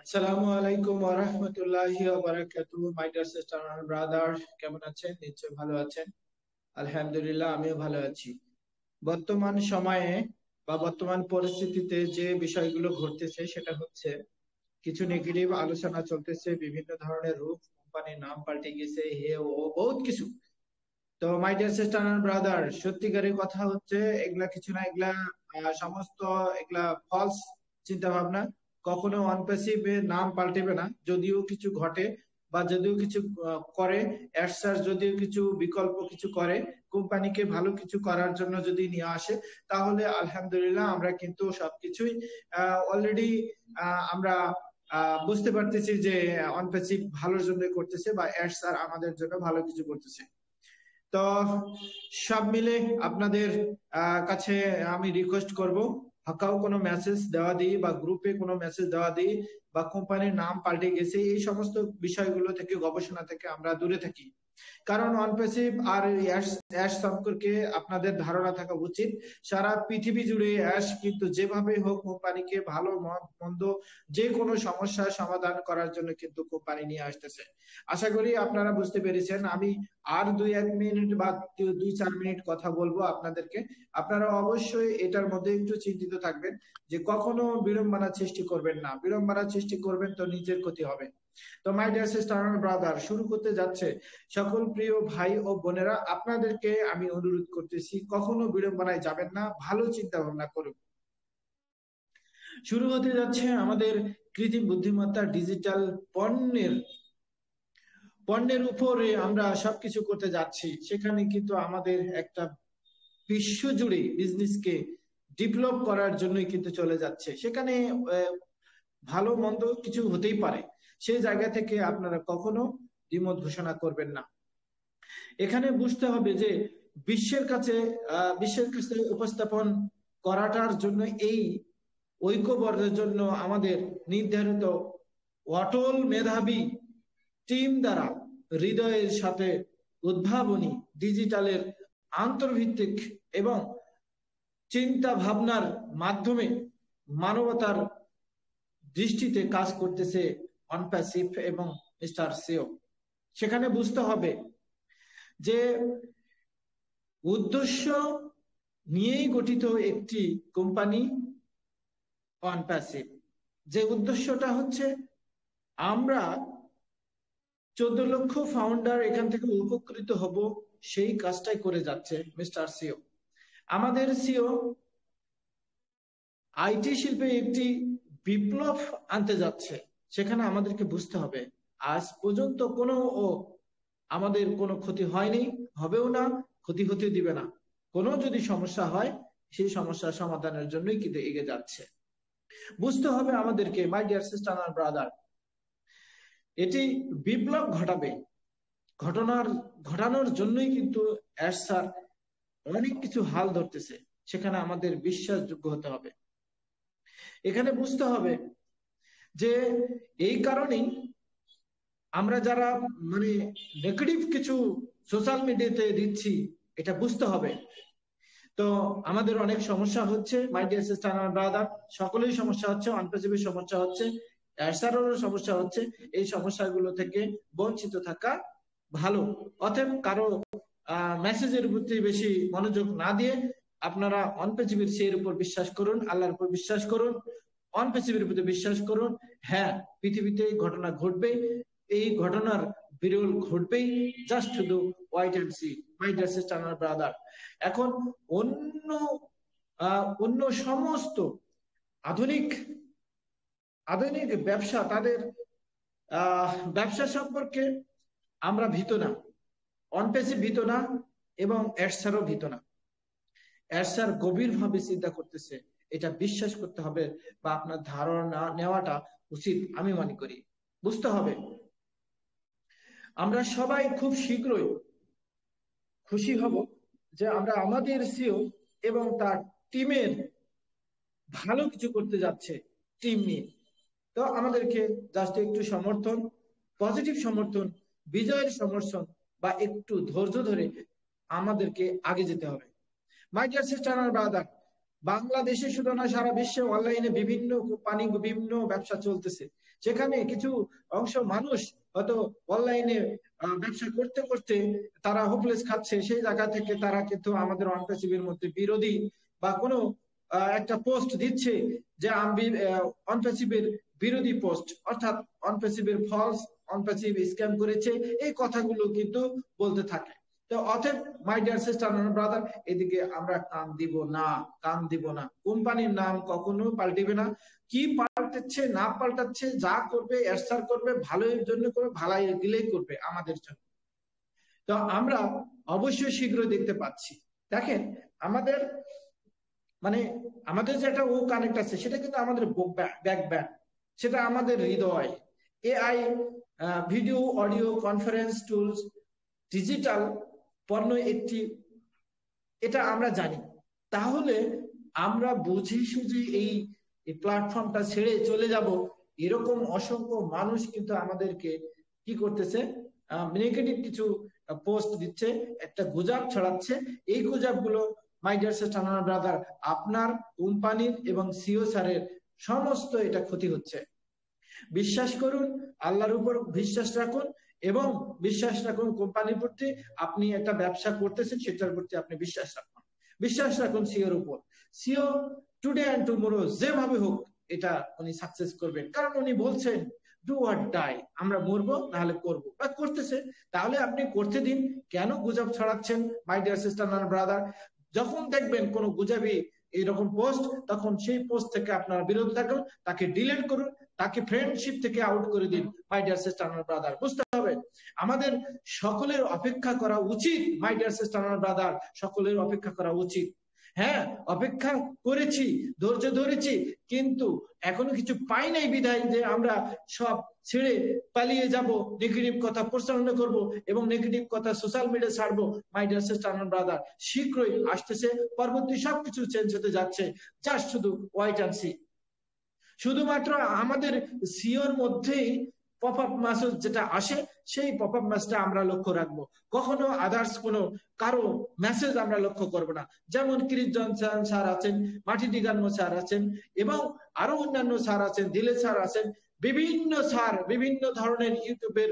আসসালামু আলাইকুম ওয়া রাহমাতুল্লাহি ওয়া বারাকাতুহু। My dear sister and brother, কেমন আছেন? নিশ্চয়ই ভালো আছেন। আলহামদুলিল্লাহ, আমিও ভালো আছি। বর্তমান সময়ে বা বর্তমান পরিস্থিতিতে যে বিষয়গুলো ঘটতেছে সেটা হচ্ছে কিছু নেগেটিভ আলোচনা চলতেছে, বিভিন্ন ধরনের রূপ, কোম্পানির নাম পাল্টে গেছে, হে ও বহুত কিছু। তো my dear sister and brother, সত্যিকারের কথা হচ্ছে এগুলা কিছু না, এগুলা সমস্ত এগুলা ফলস চিন্তা ভাবনা। কখনো অনপ্যাসিভ এর নাম পাল্টেবে না, যদিও কিছু ঘটে বা যদিও কিছু করে, অ্যাডসার যদিও কিছু বিকল্প কিছু করে, কোম্পানিকে ভালো কিছু করার জন্য যদি নিয়ে আসে, তাহলে আলহামদুলিল্লাহ আমরা কিন্তু সবকিছুই অলরেডি আমরা বুঝতে পারতেছি যে অনপ্যাসিভ ভালোর জন্য করতেছে বা অ্যাডসার আমাদের জন্য ভালো কিছু করতেছে। তো সব মিলে আপনাদের কাছে আমি রিকোয়েস্ট করব, হাকাও কোনো মেসেজ দেওয়া দিই বা গ্রুপে কোনো মেসেজ দেওয়া দিই বা কোম্পানির নাম পাল্টে গেছে, এই সমস্ত বিষয়গুলো থেকে, গবেষণা থেকে আমরা দূরে থাকি। কারণ অনপ্যাসিভ আর অ্যাশ সম্পর্কে আপনাদের ধারণা থাকা উচিত। সারা পৃথিবী জুড়ে অ্যাশ কিন্তু যেভাবে হোক কোম্পানিকে ভালো মন্দ যে কোনো সমস্যার সমাধান করার জন্য কিন্তু কোম্পানি নিয়ে আসতেছে। আশা করি আপনারা বুঝতে পেরেছেন। আমি আর 2-1 মিনিট বা 2-4 মিনিট কথা বলবো আপনাদেরকে। আপনারা অবশ্যই এটার মধ্যে একটু চিন্তিত থাকবেন যে কখনো বিড়ম্বনা সৃষ্টি করবেন না। বিড়ম্বনা সৃষ্টি করবেন তো নিজের ক্ষতি হবে। তো my dear sister and brother, শুরু করতে যাচ্ছে। সকল প্রিয় ভাই ও বোনেরা, আপনাদেরকে আমি অনুরোধ করতেছি কখনো বিড়ম্বনায় যাবেন না, ভালো চিন্তা ভাবনা করুন। শুরু হতে যাচ্ছে আমাদের কৃত্রিম বুদ্ধিমত্তা, ডিজিটাল পণ্যের পণ্যের উপরে আমরা সবকিছু করতে যাচ্ছি। সেখানে কিন্তু আমাদের একটা বিশ্ব জুড়ে বিজনেসকে ডেভেলপ করার জন্যই কিন্তু চলে যাচ্ছে। সেখানে ভালো মন্দ কিছু হতেই পারে, সেই জায়গা থেকে আপনারা কখনো দ্বিমত ঘোষণা করবেন না। এখানে বুঝতে হবে যে বিশ্বের কাছে উপস্থাপন করাটার জন্য, এই ঐক্যবদ্ধের জন্য আমাদের নির্ধারিত অটল মেধাবী টিম দ্বারা হৃদয়ের সাথে উদ্ভাবনী, ডিজিটালের আন্তর্ভিত্তিক এবং চিন্তা ভাবনার মাধ্যমে মানবতার দৃষ্টিতে কাজ করতেছে অনপ্যাসিভ এবং মিস্টার সিও। সেখানে বুঝতে হবে যে উদ্দেশ্য নিয়েই গঠিত একটি কোম্পানি অনপ্যাসিভ। যে উদ্দেশ্যটা হচ্ছে আমরা 14 লক্ষ ফাউন্ডার এখান থেকে উপকৃত হব, সেই কাজটাই করে যাচ্ছে মিস্টার সিও। আমাদের সিও আইটি শিল্পে একটি বিপ্লব আনতে যাচ্ছে। সেখানে আমাদেরকে বুঝতে হবে আজ পর্যন্ত আমাদের কোনো ক্ষতি হয়নি, হবেও না, ক্ষতি হতে দিবে না। কোনো যদি সমস্যা হয়, সেই সমস্যার সমাধানের জন্যই কিন্তু এগিয়ে যাচ্ছে। বুঝতে হবে আমাদেরকে, মাই ডিয়ার সিস্টার আর ব্রাদার, এটি বিপ্লব ঘটাবে। ঘটানোর জন্যই কিন্তু স্যার অনেক কিছু হাল ধরতেছে। সেখানে আমাদের বিশ্বাসযোগ্য হতে হবে। এখানে বুঝতে হবে যে এই কারণেই আমরা যারা মানে নেগেটিভ কিছু সোশ্যাল মিডিয়াতে দিচ্ছি, এটা বুঝতে হবে। তো আমাদের অনেক সমস্যা হচ্ছে, my dear sister and brother, সকলেই সমস্যা হচ্ছে, অনপ্যাসিভের সমস্যা হচ্ছে, অ্যাডসারেরও সমস্যা হচ্ছে। এই সমস্যাগুলো থেকে বঞ্চিত থাকা ভালো। অতএব কারো মেসেজের প্রতি বেশি মনোযোগ না দিয়ে আপনারা অনপ্যাসিভের সেই উপর বিশ্বাস করুন, আল্লাহর উপর বিশ্বাস করুন, অনপ্যাসিভের প্রতি বিশ্বাস করুন। হ্যাঁ, পৃথিবীতে ঘটনা ঘটবে, এই ঘটনার বিরল ঘটবেই। জাস্ট শুধু wait and see, my dear sister and brother. এখন অন্য অন্য সমস্ত আধুনিক আধুনিক ব্যবসা, তাদের ব্যবসা সম্পর্কে আমরা ভীত না, অনপ্যাসিভ ভীত না, এবং অ্যাডসারও ভীত না। অ্যাডসার গভীরভাবে চিন্তা করতেছে, এটা বিশ্বাস করতে হবে বা আপনার ধারণা নেওয়াটা উচিত আমি মনে করি। বুঝতে হবে আমরা সবাই খুব শীঘ্রই খুশি হব যে আমরা আমাদের সিও এবং তার টিমের ভালো কিছু করতে যাচ্ছে টিম নিয়ে। তো আমাদেরকে জাস্ট একটু সমর্থন, পজিটিভ সমর্থন, বিজয়ের সমর্থন বা একটু ধৈর্য ধরে আমাদেরকে আগে যেতে হবে। মাই ডিয়ার সিস্টার আর ব্রাদার, বাংলাদেশে শুধু না, সারা বিশ্বে অনলাইনে বিভিন্ন কোম্পানি, বিভিন্ন ব্যবসা চলতেছে। সেখানে কিছু অংশ মানুষ হয়তো অনলাইনে ব্যবসা করতে করতে তারা হোপলেস খাচ্ছে, সেই জায়গা থেকে তারা কিন্তু আমাদের অনপ্যাসিভের মধ্যে বিরোধী বা কোনো একটা পোস্ট দিচ্ছে যে আমি অনপ্যাসিভের বিরোধী পোস্ট, অর্থাৎ অনপ্যাসিভের ফলস, অনপ্যাসিভ স্ক্যাম করেছে, এই কথাগুলো কিন্তু বলতে থাকে। তো অতএব my dear sister and brother, এদিকে আমরা কান দিব না, কান দিব না। কোম্পানির নাম কখনো পাল্টিবে না। কি পাল্টাচ্ছে না পাল্টাচ্ছে, যা করবে এরসার করবে, ভালোর জন্য করবে, ভালাই দিলেই করবে আমাদের জন্য। তো আমরা অবশ্যই শীঘ্রই দেখতে পাচ্ছি। দেখেন, আমাদের মানে আমাদের যেটা ও কানেক্ট আছে সেটা কিন্তু আমাদের ব্যাকব্যান্ড, সেটা আমাদের হৃদয়। AI, video audio conference tools, digital পণ্য একটি, এটা আমরা জানি। তাহলে আমরা বুঝে সুঝে এই প্ল্যাটফর্মটা ছেড়ে চলে যাব, এরকম অসংখ্য মানুষ কিন্তু আমাদেরকে কি করতেছে, নেগেটিভ কিছু পোস্ট দিচ্ছে, একটা গুজব ছড়াচ্ছে। এই গুজবগুলো মাই ডিয়ার সিস্টার ব্রাদার, আপনার কোম্পানির এবং সিও স্যারের সমস্ত এটা ক্ষতি হচ্ছে। বিশ্বাস করুন, আল্লাহর উপর বিশ্বাস রাখুন এবং বিশ্বাস রাখুন কোম্পানির প্রতি। আপনি একটা ব্যবসা করতেছেন, সেটার প্রতি আপনি বিশ্বাস রাখুন, বিশ্বাস রাখুন সিওর উপর। সিও টুডে অ্যান্ড টুমরো যেভাবে হোক এটা উনি সাকসেস করবেন, কারণ উনি বলছেন ডু অর ডাই, আমরা মরবো নাহলে করবো, বা করতেছে। তাহলে আপনি করতে দিন, কেন গুজব ছড়াচ্ছেন my dear sister and brother? যখন দেখবেন কোনো গুজবি এইরকম পোস্ট, তখন সেই পোস্ট থেকে আপনারা বিরত থাকুন, তাকে ডিলিট করুন, তাকে ফ্রেন্ডশিপ থেকে আউট করে দিন। My dear sister and brother, বুঝতে হবে আমাদের সকলের অপেক্ষা করা উচিত। My dear sister and brother, সকলের অপেক্ষা করা উচিত। হ্যাঁ, অপেক্ষা করেছি, ধৈর্য ধরেছি, কিন্তু এখনো কিছু পাই নাই বিধায় যে আমরা সব ছেড়ে পালিয়ে যাব, নেগেটিভ কথা প্রচারণা করব এবং নেগেটিভ কথা সোশ্যাল মিডিয়া ছাড়বো। My dear sister and brother, শীঘ্রই আসতেছে, পরবর্তী সবকিছু চেঞ্জ হতে যাচ্ছে। জাস্ট শুধু ওয়াইট অ্যান্ড সি। শুধুমাত্র আমাদের সিওর মধ্যেই পপ আপ মেসেজ যেটা আসে, সেই পপ আপ মেসেজটা আমরা লক্ষ্য রাখবো, কখনো আদার্স কোনো কারো মেসেজ আমরা লক্ষ্য করব না। যেমন ক্রিস জনসন স্যার আছেন, মাটি দিগান্ন স্যার আছেন এবং আরো অন্যান্য স্যার আছেন, দিলের স্যার আছেন, বিভিন্ন স্যার বিভিন্ন ধরনের ইউটিউবের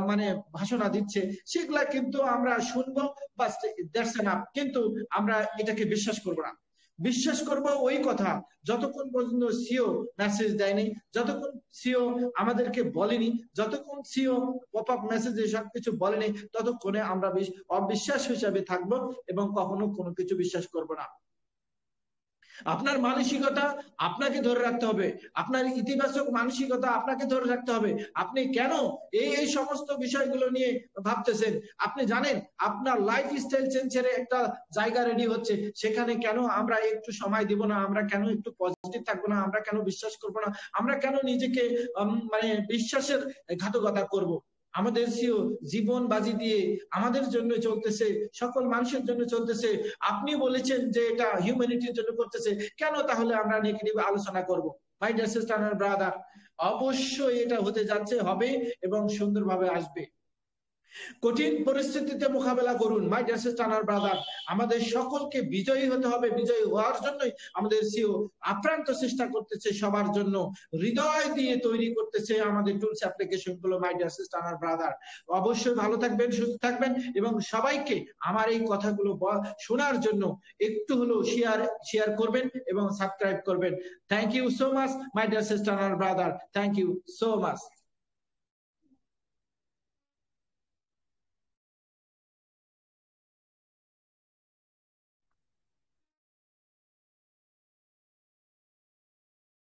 মানে ভাষণা দিচ্ছে, সেগুলা কিন্তু আমরা শুনবো, বাস দ্যাটস এনাফ। কিন্তু আমরা এটাকে বিশ্বাস করবো না। বিশ্বাস করব ওই কথা যতক্ষণ পর্যন্ত সিও মেসেজ দেয়নি, যতক্ষণ সিও আমাদেরকে বলেনি, যতক্ষণ সিও পপ আপ মেসেজে সবকিছু বলেনি, ততক্ষণে আমরা অবিশ্বাস হিসাবে থাকবো এবং কখনো কোনো কিছু বিশ্বাস করব না। আপনার মানসিকতা আপনাকে ধরে রাখতে হবে, আপনার ইতিবাচক মানসিকতা আপনাকে ধরে রাখতে হবে। আপনি কেন এই সমস্ত বিষয়গুলো নিয়ে ভাবতেছেন? আপনি জানেন আপনার লাইফ স্টাইল চেঞ্জের একটা জায়গা রেডি হচ্ছে, সেখানে কেন আমরা একটু সময় দিব না? আমরা কেন একটু পজিটিভ থাকবো না? আমরা কেন বিশ্বাস করবো না? আমরা কেন নিজেকে মানে বিশ্বাসের ঘাতকতা করব? আমাদের সিও জীবন বাজি দিয়ে আমাদের জন্য চলতেছে, সকল মানুষের জন্য চলতেছে। আপনি বলেছেন যে এটা হিউম্যানিটির জন্য করতেছে, কেন তাহলে আমরা নেগেটিভ আলোচনা করব? My dear sister and brother, অবশ্যই এটা হতে যাচ্ছে, হবে এবং সুন্দরভাবে আসবে। কঠিন পরিস্থিতিতে মোকাবেলা করুন my dear sister and brother. আমাদের সকলকে বিজয়ী হতে হবে, বিজয়ী হওয়ার জন্যই আমাদের সিও আপ্রান্ত চেষ্টা করতেছে, সবার জন্য হৃদয় দিয়ে তৈরি করতেছে আমাদের টুলস অ্যাপ্লিকেশন গুলো। My dear sister and brother, অবশ্যই ভালো থাকবেন, সুস্থ থাকবেন এবং সবাইকে আমার এই কথাগুলো শোনার জন্য একটু হলেও শেয়ার করবেন এবং সাবস্ক্রাইব করবেন। Thank you so much my dear sister and brother, thank you so much.